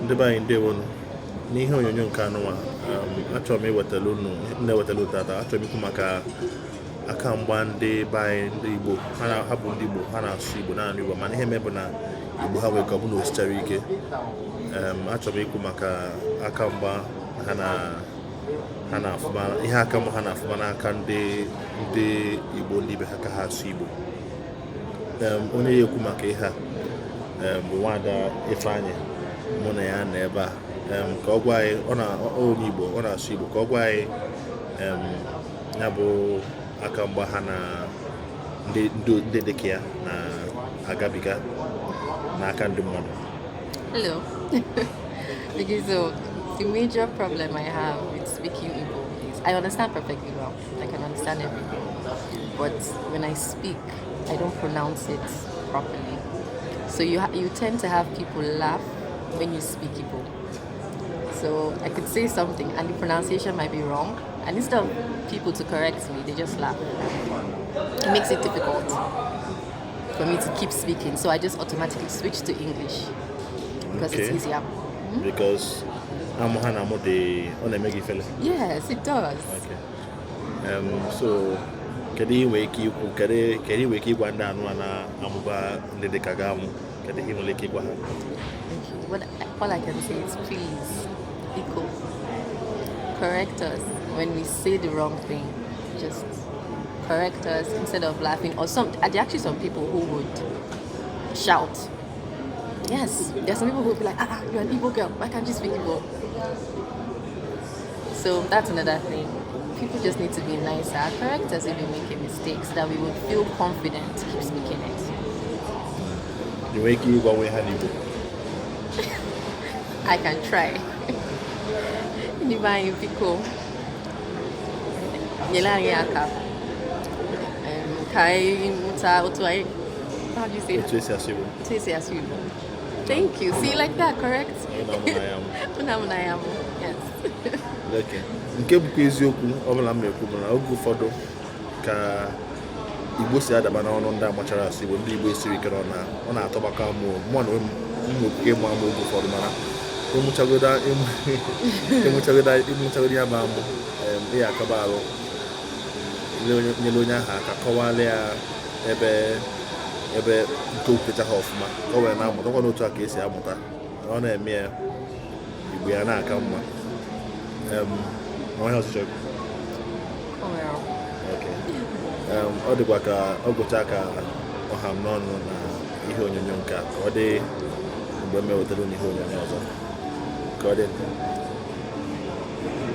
Ndị be anyị ndewonu n'ihe onyonyo nke anụnwa achọrọ m iwetara unu na-ewetara tata achọrọ m ikwu maka akamgba ndị be anyị ndị Igbo ha bụ ndị Igbo ha na-asụ Igbo naanị Igbo mana ihe mebụ na Igbo ha nwere ka ọ bụ na osichara ike achọrọ m ikwu maka akamgba ha na-afụma ihe akamgba ha na-afụma n'aka ndị Igbo ndị ibe ha ka ha asụ Igbo onye ya ekwu maka ihe a bụ nwada Ifeanyị mụ na ya na ebe a ka ọ gwa anyị onye Igbo ọ na-asụ Igbo ka ọ gwa anyị ya bụ akamgba ha na ndị dịka ya na agabiga n'aka ndị mmadụ. Hello. Okay, so the major problem I have with speaking Igbo is I understand perfectly well. I can understand everything, but when I speak, I don't pronounce it properly. So you tend to have people laugh when you speak Igbo. So I could say something and the pronunciation might be wrong, and instead of people to correct me, they just laugh. It makes it difficult for me to keep speaking, so I just automatically switch to English because it's easier. Because yes, it does. Okay. So kedu iwe ike ikwu kedu iwe ike ịgwa ndị anụ na amụba ndị dịka ga amụ kedu ihe nwere ike ịgwa ha? All I can say is please, Iko, correct us when we say the wrong thing. Just correct us instead of laughing. Or there are actually some people who would shout. Yes, there's some people who would be like, you're an Igbo girl, why can't you speak Igbo? So that's another thing. People just need to be nicer. Correct us if we make a mistake so that we would feel confident to keep speaking it. You make you go away, Igbo. I can try. Nyere Biko. Nyere aka. Kai muta otuai. How do you say that? Thank you. See, like that, correct? Yes. Okay. Nke bụkwa eziokwu ọbụla m na-ekwu bụ na oge ụfọdụ ka Igbo si adaba n'ọnụ ndị amachara asụ Igbo ndị Igbo esiri ike ọ na-atọgbaka mụ na mmụoke ịmụ amụ oge ụfọdụ mana ịmụchagodo ya bụ amụ ịya akaba arụ nyere onye ahụ aka kọwara ya ebe nke okwecha ha ọfụma ka ọ wee na-amụtakwa n'otu a ka esi amụta ọ na-eme ya Igbo ya na-aka mma. Ọ dịkwa ka ọ gụcha ka ọha m n'ọnụ na ihe onyonyo nke ka ọ dị mgbe m mewetara n'ihe onyonyo ọzọ ka ọ dị